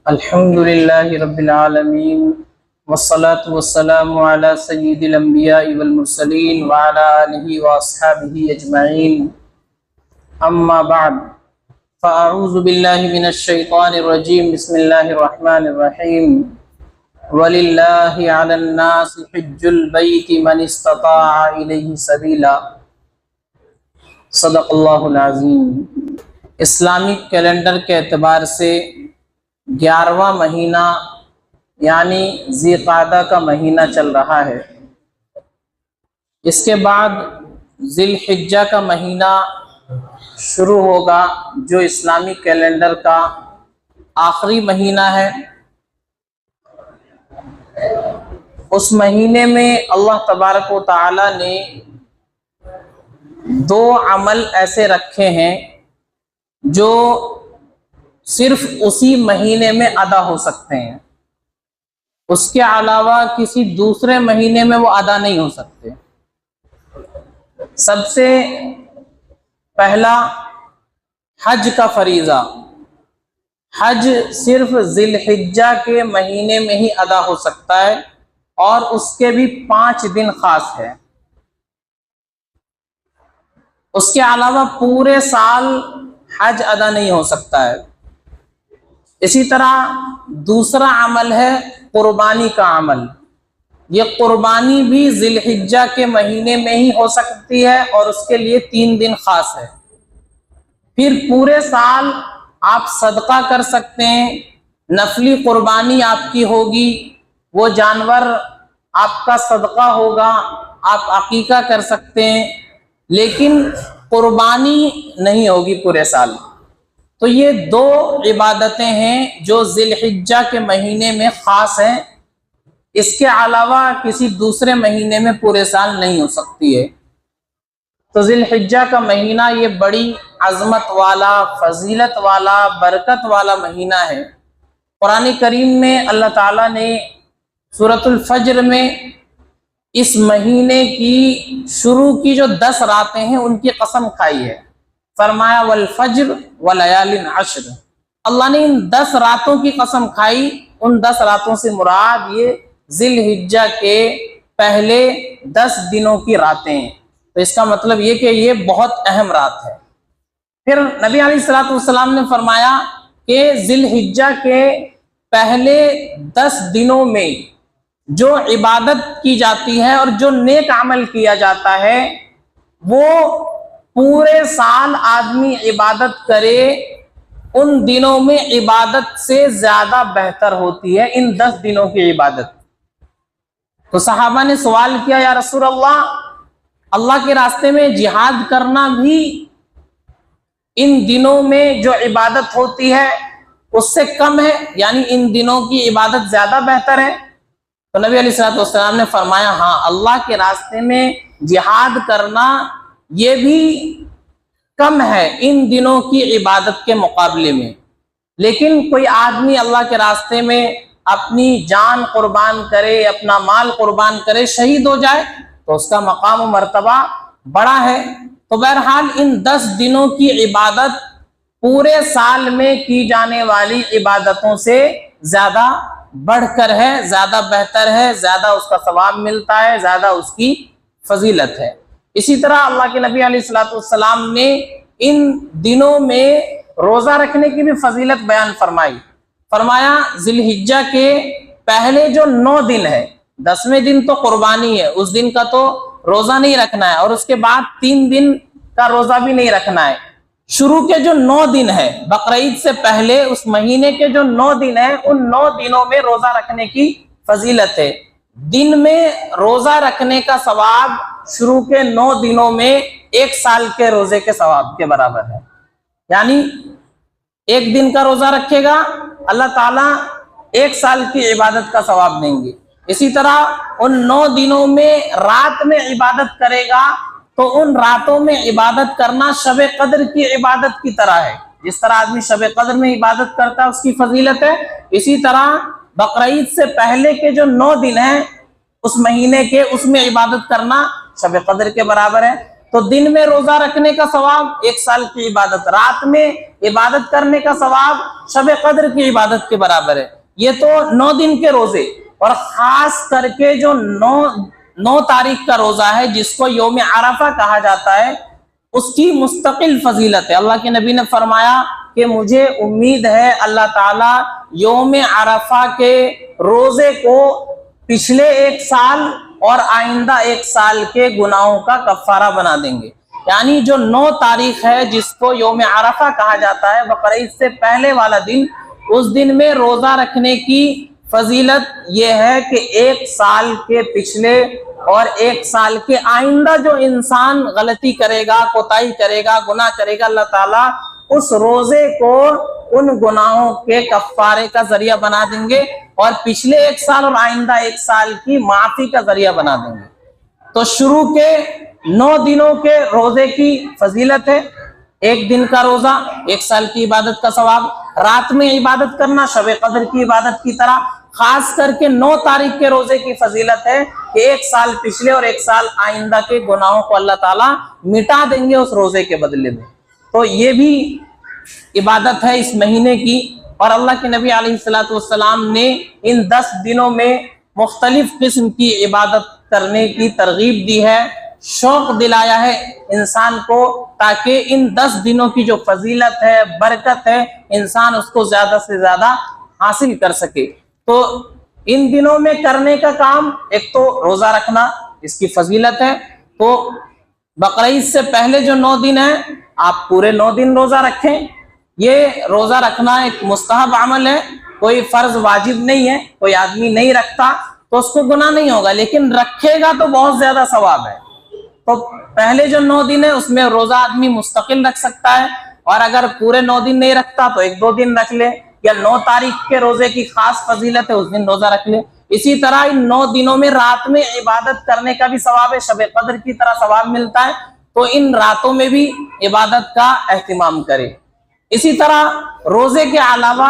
الحمد للہ رب العالمین والصلاة والسلام علی سید الانبیاء والمرسلین وعلی آلہ واصحابہ اجمعین اما بعد فاعوذ باللہ من الشیطان الرجیم بسم اللہ الرحمن الرحیم وَلِلَّهِ عَلَى النَّاسِ حِجُّ الْبَيْتِ مَنِ اسْتَطَاعَ إِلَيْهِ سَبِيلًا صدق اللہ العظیم۔ اسلامک کیلنڈر کے اعتبار سے 11واں مہینہ یعنی ذی قعدہ کا مہینہ چل رہا ہے۔ اس کے بعد ذی الحجہ کا مہینہ شروع ہوگا جو اسلامی کیلنڈر کا آخری مہینہ ہے۔ اس مہینے میں اللہ تبارک و تعالی نے 2 عمل ایسے رکھے ہیں جو صرف اسی مہینے میں ادا ہو سکتے ہیں، اس کے علاوہ کسی دوسرے مہینے میں وہ ادا نہیں ہو سکتے۔ سب سے پہلا حج کا فریضہ۔ حج صرف ذی الحجہ کے مہینے میں ہی ادا ہو سکتا ہے اور اس کے بھی 5 دن خاص ہے۔ اس کے علاوہ پورے سال حج ادا نہیں ہو سکتا ہے۔ اسی طرح دوسرا عمل ہے قربانی کا عمل۔ یہ قربانی بھی ذی الحجہ کے مہینے میں ہی ہو سکتی ہے اور اس کے لیے 3 دن خاص ہے۔ پھر پورے سال آپ صدقہ کر سکتے ہیں، نفلی قربانی آپ کی ہوگی، وہ جانور آپ کا صدقہ ہوگا، آپ عقیقہ کر سکتے ہیں، لیکن قربانی نہیں ہوگی پورے سال۔ تو یہ 2 عبادتیں ہیں جو ذی الحجہ کے مہینے میں خاص ہیں، اس کے علاوہ کسی دوسرے مہینے میں پورے سال نہیں ہو سکتی ہے۔ تو ذی الحجہ کا مہینہ یہ بڑی عظمت والا، فضیلت والا، برکت والا مہینہ ہے۔ قرآن کریم میں اللہ تعالیٰ نے سورۃ الفجر میں اس مہینے کی شروع کی جو 10 راتیں ہیں ان کی قسم کھائی ہے۔ فرمایا والفجر ولیال عشر۔ اللہ نے ان 10 راتوں کی قسم کھائی، ان 10 راتوں سے مراد یہ ذی الحجہ کے پہلے 10 دنوں کی راتیں ہیں۔ تو اس کا مطلب یہ کہ یہ بہت اہم رات ہے۔ پھر نبی علیہ الصلوۃ والسلام نے فرمایا کہ ذی الحجہ کے پہلے 10 دنوں میں جو عبادت کی جاتی ہے اور جو نیک عمل کیا جاتا ہے وہ پورے سال آدمی عبادت کرے ان دنوں میں عبادت سے زیادہ بہتر ہوتی ہے، ان 10 دنوں کی عبادت۔ تو صحابہ نے سوال کیا یا رسول اللہ کے راستے میں جہاد کرنا بھی ان دنوں میں جو عبادت ہوتی ہے اس سے کم ہے، یعنی ان دنوں کی عبادت زیادہ بہتر ہے؟ تو نبی علیہ الصلوۃ والسلام نے فرمایا ہاں، اللہ کے راستے میں جہاد کرنا یہ بھی کم ہے ان دنوں کی عبادت کے مقابلے میں، لیکن کوئی آدمی اللہ کے راستے میں اپنی جان قربان کرے، اپنا مال قربان کرے، شہید ہو جائے تو اس کا مقام و مرتبہ بڑا ہے۔ تو بہرحال ان 10 دنوں کی عبادت پورے سال میں کی جانے والی عبادتوں سے زیادہ بڑھ کر ہے، زیادہ بہتر ہے، زیادہ اس کا ثواب ملتا ہے، زیادہ اس کی فضیلت ہے۔ اسی طرح اللہ کے نبی علیہ الصلوۃ والسلام نے ان دنوں میں روزہ رکھنے کی بھی فضیلت بیان فرمائی۔ فرمایا ذی الحجہ کے پہلے جو 9 دن ہے، 10ویں دن تو قربانی ہے، اس دن کا تو روزہ نہیں رکھنا ہے، اور اس کے بعد 3 دن کا روزہ بھی نہیں رکھنا ہے۔ شروع کے جو 9 دن ہے بقرعید سے پہلے، اس مہینے کے جو 9 دن ہیں ان 9 دنوں میں روزہ رکھنے کی فضیلت ہے۔ دن میں روزہ رکھنے کا ثواب شروع کے 9 دنوں میں 1 سال کے روزے کے ثواب کے برابر ہے، یعنی 1 دن کا روزہ رکھے گا اللہ تعالیٰ 1 سال کی عبادت کا ثواب دیں گے۔ اسی طرح ان 9 دنوں میں رات میں عبادت کرے گا تو ان راتوں میں عبادت کرنا شب قدر کی عبادت کی طرح ہے۔ جس طرح آدمی شب قدر میں عبادت کرتا ہے اس کی فضیلت ہے، اسی طرح بقرعید سے پہلے کے جو 9 دن ہیں اس مہینے کے، اس میں عبادت کرنا شب قدر کے برابر ہے۔ تو دن میں روزہ رکھنے کا ثواب 1 سال کی عبادت، رات میں عبادت کرنے کا ثواب شب قدر کی عبادت کے برابر ہے۔ یہ تو 9 دن کے روزے، اور خاص کر کے جو 9 تاریخ کا روزہ ہے جس کو یوم عرفہ کہا جاتا ہے، اس کی مستقل فضیلت ہے۔ اللہ کے نبی نے فرمایا کہ مجھے امید ہے اللہ تعالیٰ یوم عرفہ کے روزے کو پچھلے 1 سال اور آئندہ 1 سال کے گناہوں کا کفارہ بنا دیں گے۔ یعنی جو 9 تاریخ ہے جس کو یوم عرفہ کہا جاتا ہے، بقرعید سے پہلے والا دن، اس دن میں روزہ رکھنے کی فضیلت یہ ہے کہ 1 سال کے پچھلے اور 1 سال کے آئندہ جو انسان غلطی کرے گا، کوتاہی کرے گا، گناہ کرے گا، اللہ تعالیٰ اس روزے کو ان گناہوں کے کفارے کا ذریعہ بنا دیں گے، اور پچھلے 1 سال اور آئندہ 1 سال کی معافی کا ذریعہ بنا دیں گے۔ تو شروع کے 9 دنوں کے روزے کی فضیلت ہے، 1 دن کا روزہ 1 سال کی عبادت کا ثواب، رات میں عبادت کرنا شب قدر کی عبادت کی طرح، خاص کر کے 9 تاریخ کے روزے کی فضیلت ہے کہ 1 سال پچھلے اور 1 سال آئندہ کے گناہوں کو اللہ تعالیٰ مٹا دیں گے اس روزے کے بدلے میں۔ تو یہ بھی عبادت ہے اس مہینے کی، اور اللہ کے نبی علیہ الصلوۃ والسلام نے ان 10 دنوں میں مختلف قسم کی عبادت کرنے کی ترغیب دی ہے، شوق دلایا ہے انسان کو، تاکہ ان 10 دنوں کی جو فضیلت ہے، برکت ہے، انسان اس کو زیادہ سے زیادہ حاصل کر سکے۔ تو ان دنوں میں کرنے کا کام ایک تو روزہ رکھنا، اس کی فضیلت ہے۔ تو بقرعید سے پہلے جو 9 دن ہیں آپ پورے 9 دن روزہ رکھیں۔ یہ روزہ رکھنا ایک مستحب عمل ہے، کوئی فرض واجب نہیں ہے، کوئی آدمی نہیں رکھتا تو اس کو گناہ نہیں ہوگا، لیکن رکھے گا تو بہت زیادہ ثواب ہے۔ تو پہلے جو 9 دن ہے اس میں روزہ آدمی مستقل رکھ سکتا ہے، اور اگر پورے 9 دن نہیں رکھتا تو 1-2 دن رکھ لے، یا 9 تاریخ کے روزے کی خاص فضیلت ہے اس دن روزہ رکھ لے۔ اسی طرح ان 9 دنوں میں رات میں عبادت کرنے کا بھی ثواب ہے، شب قدر کی طرح ثواب ملتا ہے، تو ان راتوں میں بھی عبادت کا اہتمام کرے۔ اسی طرح روزے کے علاوہ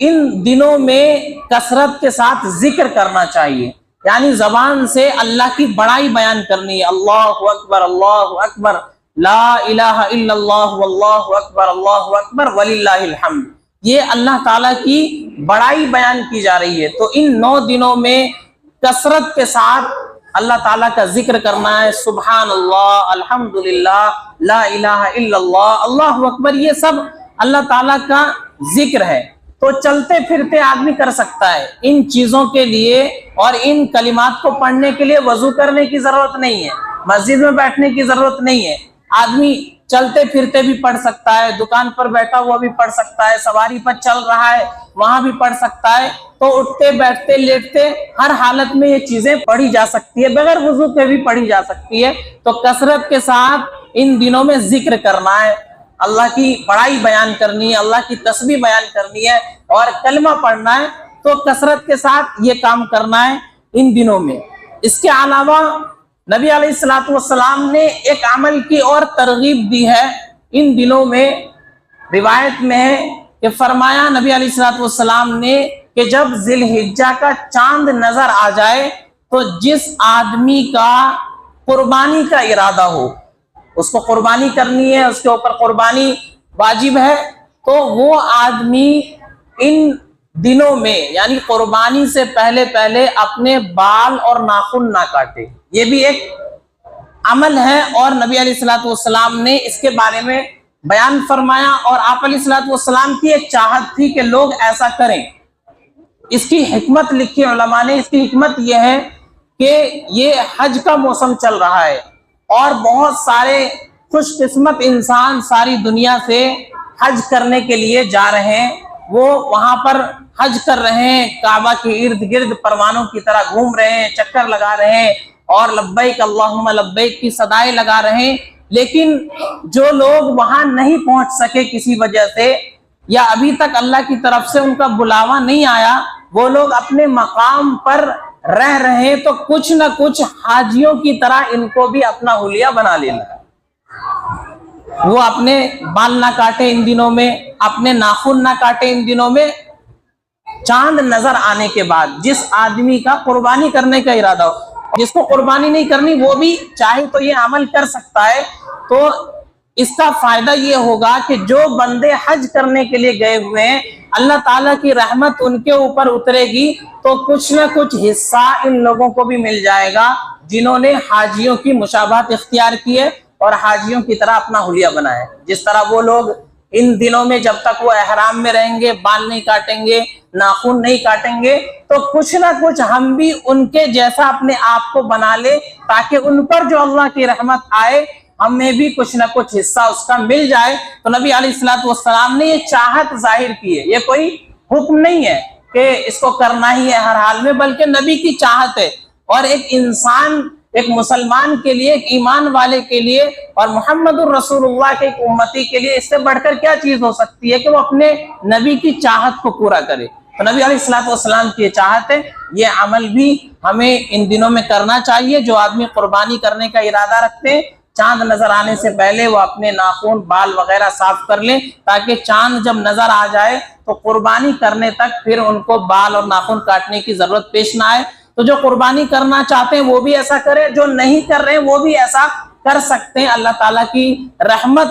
ان دنوں میں کثرت کے ساتھ ذکر کرنا چاہیے، یعنی زبان سے اللہ کی بڑائی بیان کرنی ہے، اللہ اکبر، لا الہ الا اللہ، واللہ اکبر وللہ الحمد، یہ اللہ تعالیٰ کی بڑائی بیان کی جا رہی ہے۔ تو ان 9 دنوں میں کثرت کے ساتھ اللہ تعالیٰ کا ذکر کرنا ہے، سبحان اللہ، الحمدللہ، لا الہ الا اللہ، اللہ اکبر، یہ سب اللہ تعالیٰ کا ذکر ہے۔ تو چلتے پھرتے آدمی کر سکتا ہے ان چیزوں کے لیے، اور ان کلمات کو پڑھنے کے لیے وضو کرنے کی ضرورت نہیں ہے، مسجد میں بیٹھنے کی ضرورت نہیں ہے، آدمی چلتے پھرتے بھی پڑھ سکتا ہے، دکان پر بیٹھا ہوا بھی پڑھ سکتا ہے، سواری پر چل رہا ہے وہاں بھی پڑھ سکتا ہے۔ تو اٹھتے بیٹھتے لیٹتے ہر حالت میں یہ چیزیں پڑھی جا سکتی ہے، بغیر وضو کے بھی پڑھی جا سکتی ہے۔ تو کثرت کے ساتھ ان دنوں میں ذکر کرنا ہے، اللہ کی بڑائی بیان کرنی ہے، اللہ کی تسبیح بیان کرنی ہے، اور کلمہ پڑھنا ہے۔ تو کثرت کے ساتھ یہ کام کرنا ہے ان دنوں میں۔ اس کے علاوہ نبی علیہ الصلوۃ والسلام نے ایک عمل کی اور ترغیب دی ہے ان دنوں میں، روایت میں ہے کہ فرمایا نبی علیہ الصلوۃ والسلام نے کہ جب ذی الحجہ کا چاند نظر آ جائے تو جس آدمی کا قربانی کا ارادہ ہو، اس کو قربانی کرنی ہے، اس کے اوپر قربانی واجب ہے، تو وہ آدمی ان دنوں میں یعنی قربانی سے پہلے اپنے بال اور ناخن نہ کاٹے۔ یہ بھی ایک عمل ہے، اور نبی علیہ الصلوۃ والسلام نے اس کے بارے میں بیان فرمایا، اور آپ علیہ الصلوۃ والسلام کی ایک چاہت تھی کہ لوگ ایسا کریں۔ اس کی حکمت لکھی علماء نے، اس کی حکمت یہ ہے کہ یہ حج کا موسم چل رہا ہے، اور بہت سارے خوش قسمت انسان ساری دنیا سے حج کرنے کے لیے جا رہے ہیں، وہ وہاں پر حج کر رہے ہیں، کعبہ کے ارد گرد پروانوں کی طرح گھوم رہے ہیں، چکر لگا رہے ہیں، اور لبیک اللہم لبیک کی صدائیں لگا رہے ہیں۔ لیکن جو لوگ وہاں نہیں پہنچ سکے کسی وجہ سے، یا ابھی تک اللہ کی طرف سے ان کا بلاوا نہیں آیا، وہ لوگ اپنے مقام پر رہ رہے ہیں، تو کچھ نہ کچھ حاجیوں کی طرح ان کو بھی اپنا حلیہ بنا لینا ہے۔ وہ اپنے بال نہ کاٹے ان دنوں میں، اپنے ناخن نہ کاٹے ان دنوں میں۔ چاند نظر آنے کے بعد جس آدمی کا قربانی کرنے کا ارادہ ہو، جس کو قربانی نہیں کرنی وہ بھی چاہے تو یہ عمل کر سکتا ہے۔ تو اس کا فائدہ یہ ہوگا کہ جو بندے حج کرنے کے لیے گئے ہوئے ہیں اللہ تعالیٰ کی رحمت ان کے اوپر اترے گی، تو کچھ نہ کچھ حصہ ان لوگوں کو بھی مل جائے گا جنہوں نے حاجیوں کی مشابہت اختیار کی ہے اور حاجیوں کی طرح اپنا حلیہ بنایا ہے۔ جس طرح وہ لوگ ان دنوں میں جب تک وہ احرام میں رہیں گے بال نہیں کاٹیں گے، ناخن نہیں کاٹیں گے، تو کچھ نہ کچھ ہم بھی ان کے جیسا اپنے آپ کو بنا لے تاکہ ان پر جو اللہ کی رحمت آئے ہمیں بھی کچھ نہ کچھ حصہ اس کا مل جائے۔ تو نبی علیہ الصلوۃ والسلام نے یہ چاہت ظاہر کی ہے، یہ کوئی حکم نہیں ہے کہ اس کو کرنا ہی ہے ہر حال میں، بلکہ نبی کی چاہت ہے۔ اور ایک انسان، ایک مسلمان کے لیے، ایک ایمان والے کے لیے اور محمد الرسول اللہ کے ایک امتی کے لیے اس سے بڑھ کر کیا چیز ہو سکتی ہے کہ وہ اپنے نبی کی چاہت کو پورا کرے۔ تو نبی علیہ الصلوۃ والسلام کی یہ چاہت ہے، یہ عمل بھی ہمیں ان دنوں میں کرنا چاہیے۔ جو آدمی قربانی کرنے کا ارادہ رکھتے ہیں چاند نظر آنے سے پہلے وہ اپنے ناخن بال وغیرہ صاف کر لیں تاکہ چاند جب نظر آ جائے تو قربانی کرنے تک پھر ان کو بال اور ناخن کاٹنے کی ضرورت پیش نہ آئے۔ تو جو قربانی کرنا چاہتے ہیں وہ بھی ایسا کریں، جو نہیں کر رہے ہیں وہ بھی ایسا کر سکتے ہیں۔ اللہ تعالیٰ کی رحمت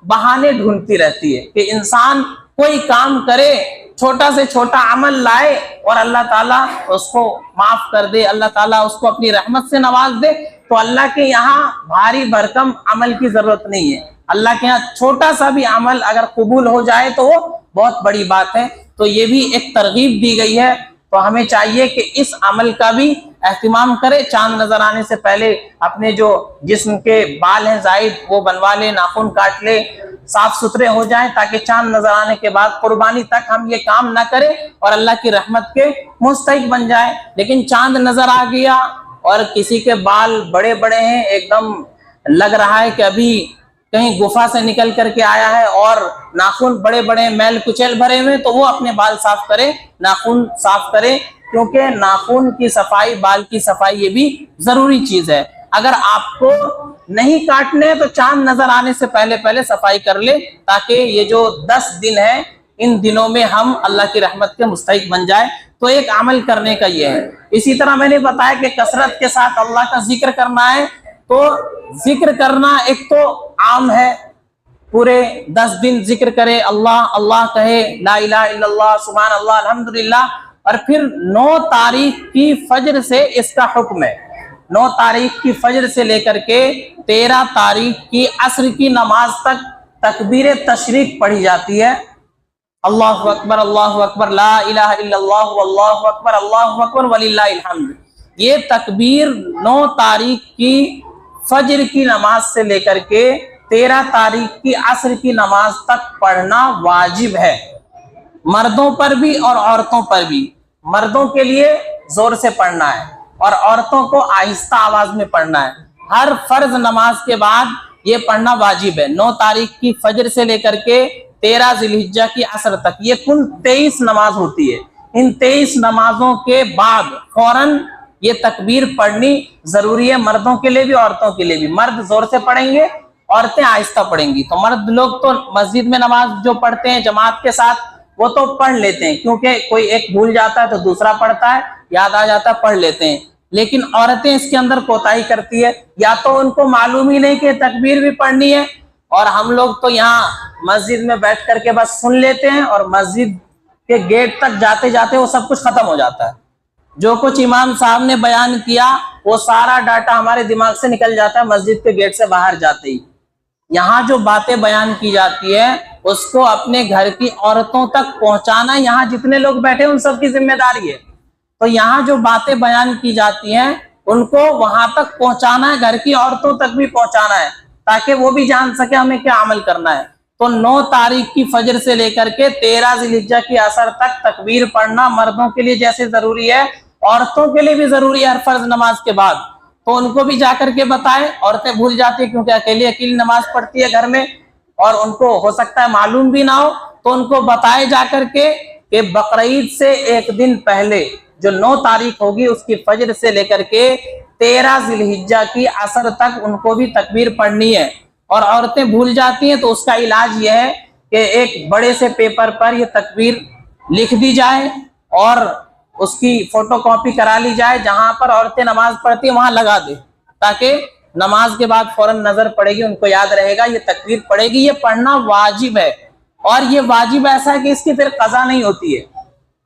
بہانے ڈھونڈتی رہتی ہے کہ انسان کوئی کام کرے، چھوٹا سے چھوٹا عمل لائے اور اللہ تعالیٰ اس کو معاف کر دے، اللہ تعالیٰ اس کو اپنی رحمت سے نواز دے۔ تو اللہ کے یہاں بھاری بھرکم عمل کی ضرورت نہیں ہے، اللہ کے یہاں چھوٹا سا بھی عمل اگر قبول ہو جائے تو وہ بہت بڑی بات ہے۔ تو یہ بھی ایک ترغیب دی گئی ہے، تو ہمیں چاہیے کہ اس عمل کا بھی اہتمام کرے۔ چاند نظر آنے سے پہلے اپنے جو جسم کے بال ہیں زائد وہ بنوا لے، ناخن کاٹ لے، صاف ستھرے ہو جائیں تاکہ چاند نظر آنے کے بعد قربانی تک ہم یہ کام نہ کریں اور اللہ کی رحمت کے مستحق بن جائیں۔ لیکن چاند نظر آ گیا اور کسی کے بال بڑے بڑے ہیں، ایک دم لگ رہا ہے کہ ابھی کہیں گفا سے نکل کر کے آیا ہے، اور ناخن بڑے بڑے میل کچیل بھرے ہوئے، تو وہ اپنے بال صاف کرے، ناخن صاف کرے، کیونکہ ناخن کی صفائی، بال کی صفائی یہ بھی ضروری چیز ہے۔ اگر آپ کو نہیں کاٹنے تو چاند نظر آنے سے پہلے صفائی کر لے تاکہ یہ جو 10 دن ہے ان دنوں میں ہم اللہ کی رحمت کے مستحق بن جائے۔ تو ایک عمل کرنے کا یہ ہے۔ اسی طرح میں نے بتایا کہ کثرت کے ساتھ اللہ کا ذکر کرنا ہے۔ تو ذکر کرنا ایک تو عام ہے، پورے 10 دن ذکر کرے، اللہ اللہ کہے، لا الہ الا اللہ، سبحان اللہ، الحمدللہ۔ اور پھر 9 تاریخ کی فجر سے اس کا حکم ہے، 9 تاریخ کی فجر سے لے کر کے 13 تاریخ کی عصر کی نماز تک تکبیر تشریق پڑھی جاتی ہے۔ اللہ اکبر، لا الہ الا اللہ، واللہ اکبر وللہ الحمد۔ یہ تکبیر 9 تاریخ کی فجر کی نماز سے لے کر کے 13 تاریخ کی عصر کی نماز تک پڑھنا واجب ہے، مردوں پر بھی اور عورتوں پر بھی۔ مردوں کے لیے زور سے پڑھنا ہے اور عورتوں کو آہستہ آواز میں پڑھنا ہے۔ ہر فرض نماز کے بعد یہ پڑھنا واجب ہے۔ 9 تاریخ کی فجر سے لے کر کے 13 ذی الحجہ کی عصر تک یہ کل 23 نماز ہوتی ہے۔ ان 23 نمازوں کے بعد فوراً یہ تکبیر پڑھنی ضروری ہے، مردوں کے لیے بھی عورتوں کے لیے بھی۔ مرد زور سے پڑھیں گے، عورتیں آہستہ پڑھیں گی۔ تو مرد لوگ تو مسجد میں نماز جو پڑھتے ہیں جماعت کے ساتھ وہ تو پڑھ لیتے ہیں، کیونکہ کوئی ایک بھول جاتا ہے تو دوسرا پڑھتا ہے، یاد آ جاتا ہے پڑھ لیتے ہیں۔ لیکن عورتیں اس کے اندر کوتاہی کرتی ہے، یا تو ان کو معلوم ہی نہیں کہ تکبیر بھی پڑھنی ہے، اور ہم لوگ تو یہاں مسجد میں بیٹھ کر کے بس سن لیتے ہیں اور مسجد کے گیٹ تک جاتے جاتے وہ سب کچھ ختم ہو جاتا ہے۔ جو کچھ امام صاحب نے بیان کیا وہ سارا ڈاٹا ہمارے دماغ سے نکل جاتا ہے مسجد کے گیٹ سے باہر جاتے ہی۔ یہاں جو باتیں بیان کی جاتی ہے اس کو اپنے گھر کی عورتوں تک پہنچانا یہاں جتنے لوگ بیٹھے ان سب کی ذمہ داری ہے۔ تو یہاں جو باتیں بیان کی جاتی ہیں ان کو وہاں تک پہنچانا ہے، گھر کی عورتوں تک بھی پہنچانا ہے تاکہ وہ بھی جان سکے ہمیں کیا عمل کرنا ہے۔ تو 9 تاریخ کی فجر سے لے کر کے 13 ذی الحجہ کی عصر تک تکبیر پڑھنا مردوں کے لیے جیسے ضروری ہے عورتوں کے لیے بھی ضروری ہے ہر فرض نماز کے بعد۔ تو ان کو بھی جا کر کے بتائیں، عورتیں بھول جاتی ہیں کیونکہ اکیلی نماز پڑھتی ہے گھر میں اور ان کو ہو سکتا ہے معلوم بھی نہ ہو، تو ان کو بتائے جا کر کے کہ بقرعید سے ایک دن پہلے جو 9 تاریخ ہوگی اس کی فجر سے لے کر کے 13 ذی الحجہ کی عصر تک ان کو بھی تکبیر پڑھنی ہے۔ اور عورتیں بھول جاتی ہیں تو اس کا علاج یہ ہے کہ ایک بڑے سے پیپر پر یہ تکبیر لکھ دی جائے اور اس کی فوٹو کاپی کرا لی جائے، جہاں پر عورتیں نماز پڑھتی ہیں وہاں لگا دے، تاکہ نماز کے بعد فوراً نظر پڑے گی، ان کو یاد رہے گا یہ تکبیر پڑے گی۔ یہ پڑھنا واجب ہے، اور یہ واجب ایسا ہے کہ اس کی پھر قضا نہیں ہوتی ہے۔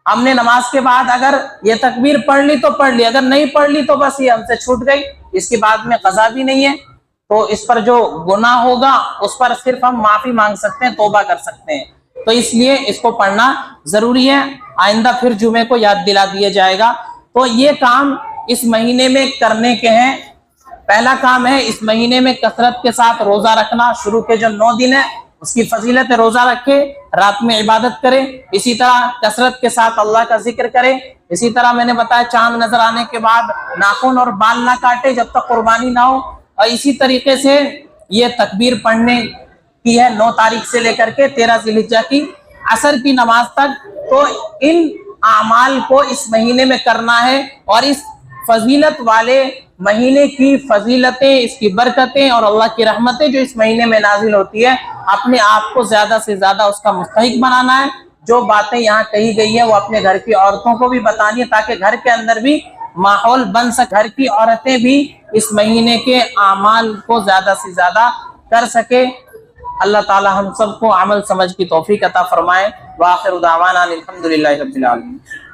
ہم نے نماز کے بعد اگر یہ تکبیر پڑھ لی تو پڑھ لی، اگر نہیں پڑھ لی تو بس یہ ہم سے چھوٹ گئی، اس کے بعد میں قضا بھی نہیں ہے۔ تو اس پر جو گناہ ہوگا اس پر صرف ہم معافی مانگ سکتے ہیں، توبہ کر سکتے ہیں۔ تو اس لیے اس کو پڑھنا ضروری ہے، آئندہ پھر جمعے کو یاد دلا دیا جائے گا۔ تو یہ کام اس مہینے میں کرنے کے ہیں۔ پہلا کام ہے اس مہینے میں کثرت کے ساتھ روزہ رکھنا، شروع کے جو 9 دن ہے اس کی فضیلت ہے، روزہ رکھے، رات میں عبادت کرے، اسی طرح کثرت کے ساتھ اللہ کا ذکر کرے، اسی طرح میں نے بتایا چاند نظر آنے کے بعد ناخن اور بال نہ کاٹے جب تک قربانی نہ ہو، اور اسی طریقے سے یہ تکبیر پڑھنے کی ہے 9 تاریخ سے لے کر کے 13 ذی الحجہ کی عصر کی نماز تک۔ تو ان اعمال کو اس مہینے میں کرنا ہے، اور اس فضیلت والے مہینے کی فضیلتیں، اس کی برکتیں اور اللہ کی رحمتیں جو اس مہینے میں نازل ہوتی ہے، اپنے آپ کو زیادہ سے زیادہ اس کا مستحق بنانا ہے۔ جو باتیں یہاں کہی گئی ہیں وہ اپنے گھر کی عورتوں کو بھی بتانی ہے، تاکہ گھر کے اندر بھی ماحول بن سکے، گھر کی عورتیں بھی اس مہینے کے اعمال کو زیادہ سے زیادہ کر سکے۔ اللہ تعالی ہم سب کو عمل سمجھ کی توفیق عطا فرمائے۔ وآخر دعوانا الحمدللہ رب العالمین۔